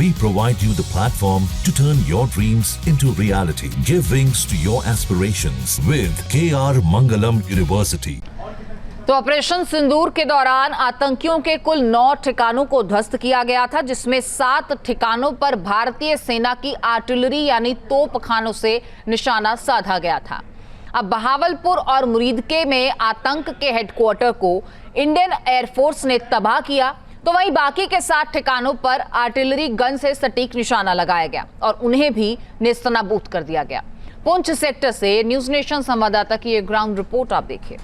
We provide you the platform to turn your dreams into reality. Give wings to your aspirations with KR Mangalam University. तो operation सिंदूर के दौरान आतंकियों के कुल 9 ठिकानों को ध्वस्त किया गया था, जिसमें 7 ठिकानों पर भारतीय सेना की आर्टिलरी यानी तोपखानों से निशाना साधा गया था। अब बहावलपुर और मुरीदके में आतंक के हेडक्वार्टर को इंडियन एयरफोर्स ने तबाह किया, तो वहीं बाकी के 7 ठिकानों पर आर्टिलरी गन से सटीक निशाना लगाया गया और उन्हें भी नेस्तनाबूद कर दिया गया। पुंछ सेक्टर से न्यूज नेशन संवाददाता की एक ग्राउंड रिपोर्ट आप देखिए।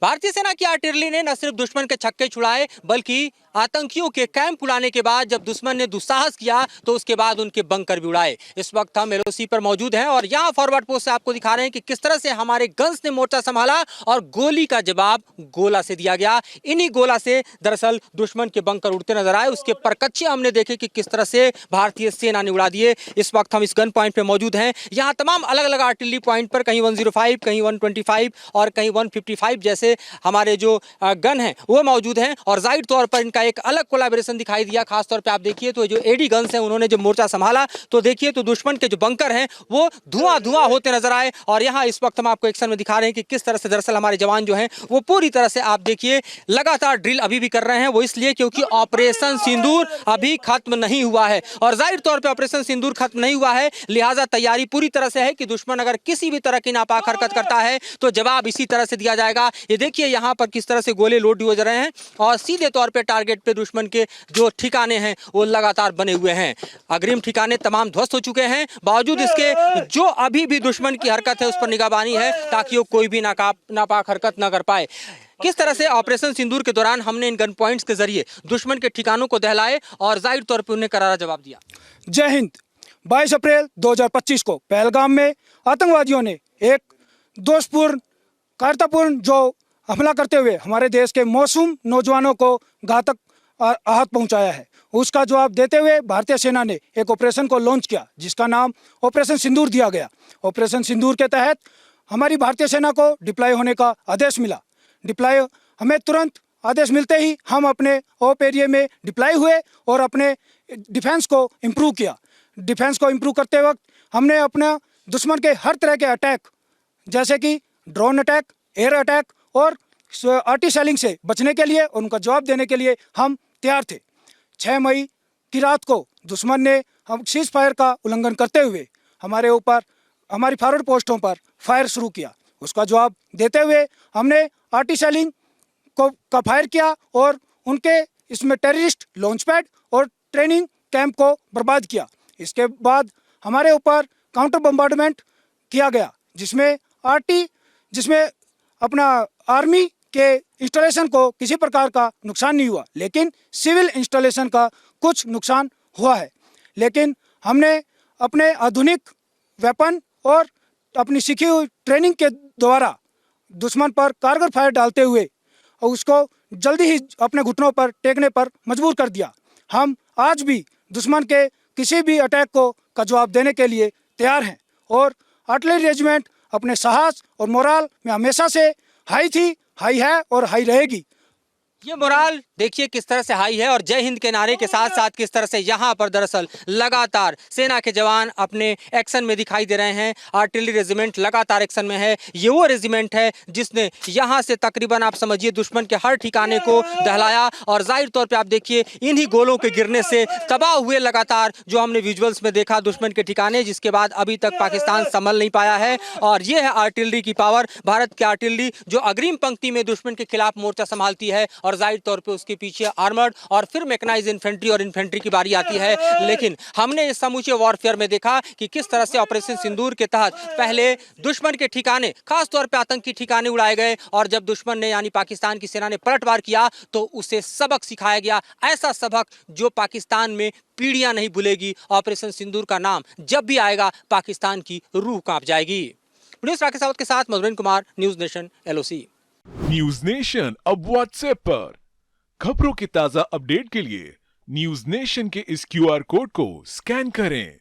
भारतीय सेना की आर्टिलरी ने न सिर्फ दुश्मन के छक्के छुड़ाए, बल्कि आतंकियों के कैंप उड़ाने के बाद जब दुश्मन ने दुस्साहस किया तो उसके बाद उनके बंकर भी उड़ाए। इस वक्त हम एलओसी पर मौजूद हैं और यहाँ फॉरवर्ड पोस्ट से आपको दिखा रहे हैं कि किस तरह से हमारे गन्स ने मोर्चा संभाला और गोली का जवाब गोला से दिया गया। इन्हीं गोला से दरअसल दुश्मन के बंकर उड़ते नजर आए, उसके परकच्चे हमने देखे कि किस तरह से भारतीय सेना ने उड़ा दिए। इस वक्त हम इस गन पॉइंट पे मौजूद हैं। यहाँ तमाम अलग अलग आर्टिलरी पॉइंट पर कहीं 105, कहीं 125 और कहीं 155 जैसे हमारे जो गन हैं वो मौजूद हैं और जाहिर तौर पर इनका एक अलग कोलैबोरेशन दिखाई दिया। खासतौर पे आप देखिए तो जो एडी गन्स हैं उन्होंने जब मोर्चा संभाला तो देखिए तो दुश्मन के जो बंकर हैं वो धुआं होते नजर आए। और यहाँ इस वक्त हम आपको एक्शन में दिखा रहे हैं कि किस तरह से दरअसल हमारे जवान जो हैं वो पूरी तरह से आप देखिए लगातार ड्रिल अभी भी कर रहे हैं। वो इसलिए क्योंकि ऑपरेशन सिंदूर अभी खत्म नहीं हुआ है और जाहिर तौर पर ऑपरेशन सिंदूर खत्म नहीं हुआ है, लिहाजा तैयारी पूरी तरह से है कि दुश्मन अगर किसी भी तरह की नापाक हरकत करता है तो जवाब इसी तरह से दिया जाएगा। ये देखिए यहाँ पर किस तरह से गोले लोड हो रहे हैं और सीधे तौर पे टारगेट पे दुश्मन के जो ठिकाने हैं वो लगातार बने हुए हैं। अग्रिम ठिकाने तमाम ध्वस्त हो चुके हैं, बावजूद इसके जो अभी भी दुश्मन की हरकत है उस पर निगहबानी है ताकि वो कोई भी नापाक हरकत न कर पाए। किस तरह से ऑपरेशन सिंदूर के दौरान हमने इन गन पॉइंट्स के जरिए दुश्मन के ठिकानों को दहलाए और जाहिर तौर पर उन्हें करारा जवाब दिया। जय हिंद। 22 अप्रैल 2025 को पहलगाम में आतंकवादियों ने एक दोषपूर्ण कायरतापूर्ण जो हमला करते हुए हमारे देश के मासूम नौजवानों को घातक आहत पहुंचाया है, उसका जवाब देते हुए भारतीय सेना ने एक ऑपरेशन को लॉन्च किया जिसका नाम ऑपरेशन सिंदूर दिया गया। ऑपरेशन सिंदूर के तहत हमारी भारतीय सेना को डिप्लॉय होने का आदेश मिला। डिप्लॉय हमें तुरंत आदेश मिलते ही हम अपने ऑप एरिया में डिप्लॉय हुए और अपने डिफेंस को इम्प्रूव किया। डिफेंस को इम्प्रूव करते वक्त हमने अपना दुश्मन के हर तरह के अटैक जैसे कि ड्रोन अटैक, एयर अटैक और आर्टी शेलिंग से बचने के लिए और उनका जवाब देने के लिए हम तैयार थे। 6 मई की रात को दुश्मन ने हम सीज फायर का उल्लंघन करते हुए हमारे ऊपर हमारी फॉरवर्ड पोस्टों पर फायर शुरू किया। उसका जवाब देते हुए हमने आर्टी शेलिंग का फायर किया और उनके इसमें टेररिस्ट लॉन्च पैड और ट्रेनिंग कैंप को बर्बाद किया। इसके बाद हमारे ऊपर काउंटर बम्बार्डमेंट किया गया जिसमें अपना आर्मी के इंस्टॉलेशन को किसी प्रकार का नुकसान नहीं हुआ, लेकिन सिविल इंस्टॉलेशन का कुछ नुकसान हुआ है। लेकिन हमने अपने आधुनिक वेपन और अपनी सीखी हुई ट्रेनिंग के द्वारा दुश्मन पर कारगर फायर डालते हुए और उसको जल्दी ही अपने घुटनों पर टेकने पर मजबूर कर दिया। हम आज भी दुश्मन के किसी भी अटैक का जवाब देने के लिए तैयार हैं और आर्टिलरी रेजिमेंट अपने साहस और मोराल में हमेशा से हाई थी, हाई है और हाई रहेगी। ये मोराल देखिए किस तरह से हाई है और जय हिंद के नारे के साथ साथ किस तरह से यहाँ पर दरअसल लगातार सेना के जवान अपने एक्शन में दिखाई दे रहे हैं। आर्टिलरी रेजिमेंट लगातार एक्शन में है। ये वो रेजिमेंट है जिसने यहाँ से तकरीबन आप समझिए दुश्मन के हर ठिकाने को दहलाया और जाहिर तौर पे आप देखिए इन्हीं गोलों के गिरने से तबाह हुए लगातार जो हमने विजुअल्स में देखा दुश्मन के ठिकाने, जिसके बाद अभी तक पाकिस्तान संभल नहीं पाया है। और ये है आर्टिलरी की पावर, भारत की आर्टिलरी जो अग्रिम पंक्ति में दुश्मन के खिलाफ मोर्चा संभालती है और जाहिर तौर पे उसके पीछे आर्मर्ड और फिर मैकेनाइज्ड इन्फेंट्री और इन्फेंट्री की बारी आती है। लेकिन हमने इस समूचे वॉरफेयर में देखा कि किस तरह से ऑपरेशन सिंदूर के तहत पहले दुश्मन के ठिकाने खास तौर पे आतंकी ठिकाने उड़ाए गए और जब दुश्मन ने यानी पाकिस्तान की सेना ने पलटवार किया तो उसे सबक सिखाया गया, ऐसा सबक जो पाकिस्तान में पीढ़ियां नहीं भूलेगी। ऑपरेशन सिंदूर का नाम जब भी आएगा पाकिस्तान की रूह कांप जाएगी। न्यूज़ राकेश सावत के साथ Madhuren Kumar, News Nation LOC. News Nation अब व्हाट्सएप पर खबरों की ताजा अपडेट के लिए न्यूज़ नेशन के इस क्यूआर कोड को स्कैन करें।